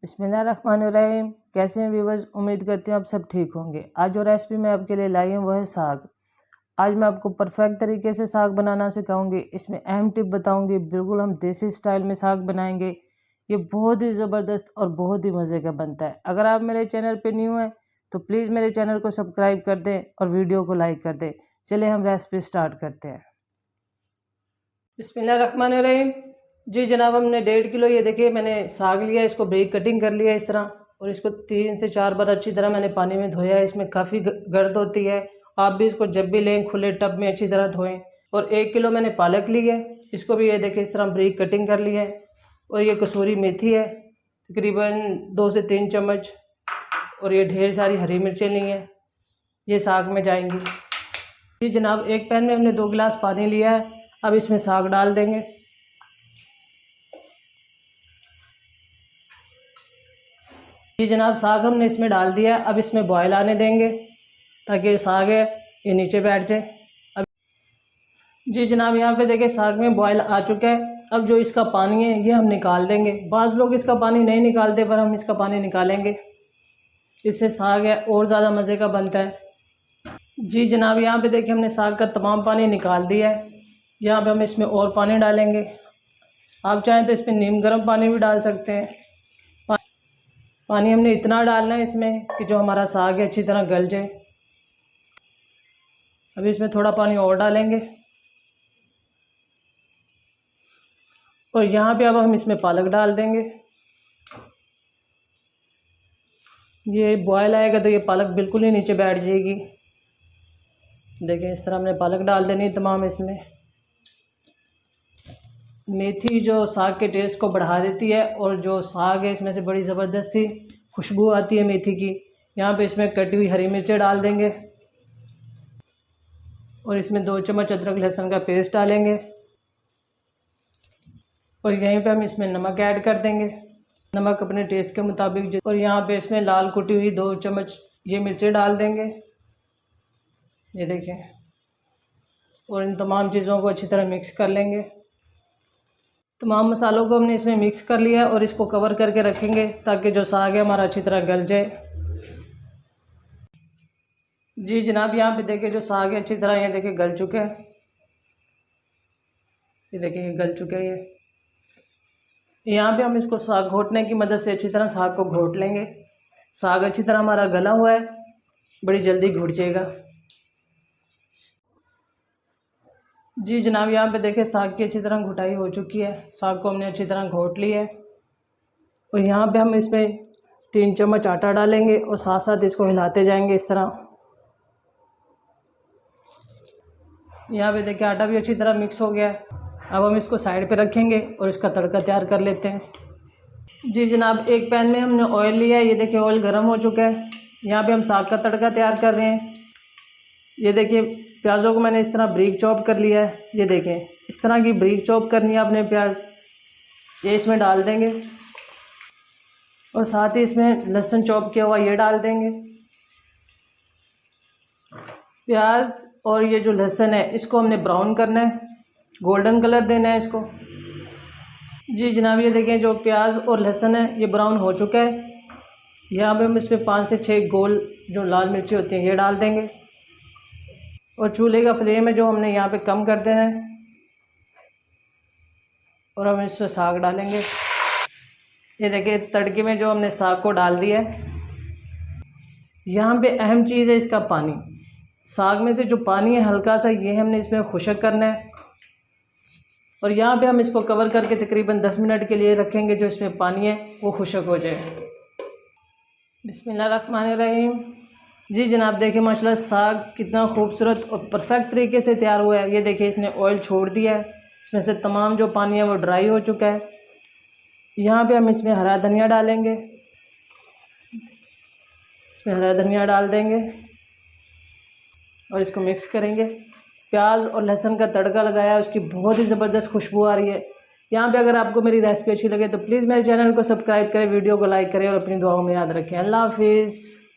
बिस्मिल्लाहिर्रहमानिर्रहीम। कैसे हैं व्यूवर्स, उम्मीद करते हैं आप सब ठीक होंगे। आज जो रेसिपी मैं आपके लिए लाई हूँ वह है साग। आज मैं आपको परफेक्ट तरीके से साग बनाना सिखाऊंगी। इसमें अहम टिप बताऊंगी, बिल्कुल हम देसी स्टाइल में साग बनाएंगे। ये बहुत ही ज़बरदस्त और बहुत ही मज़े का बनता है। अगर आप मेरे चैनल पर न्यू हैं तो प्लीज़ मेरे चैनल को सब्सक्राइब कर दें और वीडियो को लाइक कर दें। चलिए हम रेसिपी स्टार्ट करते हैं। बिस्मिल्लाहिर्रहमानिर्रहीम। जी जनाब, हमने 1.5 किलो ये देखिए मैंने साग लिया, इसको ब्रेक कटिंग कर लिया इस तरह, और इसको 3 से 4 बार अच्छी तरह मैंने पानी में धोया है। इसमें काफ़ी गर्द होती है, आप भी इसको जब भी लें खुले टब में अच्छी तरह धोएं। और 1 किलो मैंने पालक ली है, इसको भी ये देखिए इस तरह ब्रेक कटिंग कर लिया है। और ये कसूरी मेथी है तकरीबन 2 से 3 चम्मच, और ये ढेर सारी हरी मिर्चें ली हैं, ये साग में जाएंगी। जी जनाब, एक पैन में हमने 2 गिलास पानी लिया है, अब इसमें साग डाल देंगे। जी जनाब, साग हमने इसमें डाल दिया है, अब इसमें बॉयल आने देंगे ताकि साग है ये नीचे बैठ जाए। अब जी जनाब, यहाँ पे देखिए साग में बॉयल आ चुका है। अब जो इसका पानी है ये हम निकाल देंगे। बाज़ लोग इसका पानी नहीं निकालते, पर हम इसका पानी निकालेंगे, इससे साग है और ज़्यादा मज़े का बनता है। जी जनाब, यहाँ पे देखिए हमने साग का तमाम पानी निकाल दिया है। यहाँ पे हम इसमें और पानी डालेंगे, आप चाहें तो इसमें नीम गर्म पानी भी डाल सकते हैं। पानी हमने इतना डालना है इसमें कि जो हमारा साग है अच्छी तरह गल जाए। अभी इसमें थोड़ा पानी और डालेंगे, और यहाँ पे अब हम इसमें पालक डाल देंगे। ये बॉयल आएगा तो ये पालक बिल्कुल ही नीचे बैठ जाएगी। देखिए इस तरह हमने पालक डाल देनी तमाम। इसमें मेथी जो साग के टेस्ट को बढ़ा देती है, और जो साग है इसमें से बड़ी ज़बरदस्त सी खुशबू आती है मेथी की। यहाँ पे इसमें कटी हुई हरी मिर्चें डाल देंगे, और इसमें 2 चम्मच अदरक लहसुन का पेस्ट डालेंगे, और यहीं पे हम इसमें नमक ऐड कर देंगे, नमक अपने टेस्ट के मुताबिक। और यहाँ पे इसमें लाल कुटी हुई 2 चम्मच ये मिर्चें डाल देंगे, ये देखें। और इन तमाम चीज़ों को अच्छी तरह मिक्स कर लेंगे। तमाम मसालों को हमने इसमें मिक्स कर लिया है, और इसको कवर करके रखेंगे ताकि जो साग है हमारा अच्छी तरह गल जाए। जी जनाब, यहाँ पे देखिए जो साग है अच्छी तरह ये देखिए गल चुका है, ये देखिए गल चुका है ये। यहाँ पे हम इसको साग घोटने की मदद से अच्छी तरह साग को घोट लेंगे। साग अच्छी तरह हमारा गला हुआ है, बड़ी जल्दी घुट जाएगा। जी जनाब, यहाँ पे देखिए साग की अच्छी तरह घुटाई हो चुकी है, साग को हमने अच्छी तरह घोट लिया है। और यहाँ पे हम इसमें 3 चम्मच आटा डालेंगे, और साथ साथ इसको हिलाते जाएंगे इस तरह। यहाँ पे देखिए आटा भी अच्छी तरह मिक्स हो गया है। अब हम इसको साइड पे रखेंगे और इसका तड़का तैयार कर लेते हैं। जी जनाब, एक पैन में हमने ऑयल लिया है, ये देखिए ऑयल गर्म हो चुका है। यहाँ पे हम साग का तड़का तैयार कर रहे हैं। ये देखिए प्याज़ों को मैंने इस तरह ब्रीक चॉप कर लिया है, ये देखें इस तरह की ब्रीक चॉप करनी है आपने प्याज, ये इसमें डाल देंगे। और साथ ही इसमें लहसुन चॉप किया हुआ ये डाल देंगे। प्याज और ये जो लहसुन है इसको हमने ब्राउन करना है, गोल्डन कलर देना है इसको। जी जनाब, ये देखें जो प्याज और लहसुन है ये ब्राउन हो चुका है। यहाँ पे हम इसमें 5 से 6 गोल जो लाल मिर्ची होती हैं ये डाल देंगे, और चूल्हे का फ्लेम है जो हमने यहाँ पे कम कर देना है। और हम इसमें साग डालेंगे। ये देखिए तड़के में जो हमने साग को डाल दिया है। यहाँ पे अहम चीज़ है इसका पानी। साग में से जो पानी है हल्का सा ये हमने इसमें खुश्क करना है, और यहाँ पे हम इसको कवर करके तकरीबन 10 मिनट के लिए रखेंगे, जो इसमें पानी है वो खुश्क हो जाए। बिस्मिल्लाहिर्रहमानिर्रहीम। जी जनाब, देखिए माशाल्लाह साग कितना खूबसूरत और परफेक्ट तरीके से तैयार हुआ है। ये देखिए इसने ऑयल छोड़ दिया है, इसमें से तमाम जो पानी है वो ड्राई हो चुका है। यहाँ पे हम इसमें हरा धनिया डालेंगे, इसमें हरा धनिया डाल देंगे, और इसको मिक्स करेंगे। प्याज और लहसुन का तड़का लगाया, उसकी बहुत ही ज़बरदस्त खुशबू आ रही है। यहाँ पे अगर आपको मेरी रेसिपी अच्छी लगे तो प्लीज़ मेरे चैनल को सब्सक्राइब करें, वीडियो को लाइक करें, और अपनी दुआओं में याद रखें। अल्लाह हाफिज़।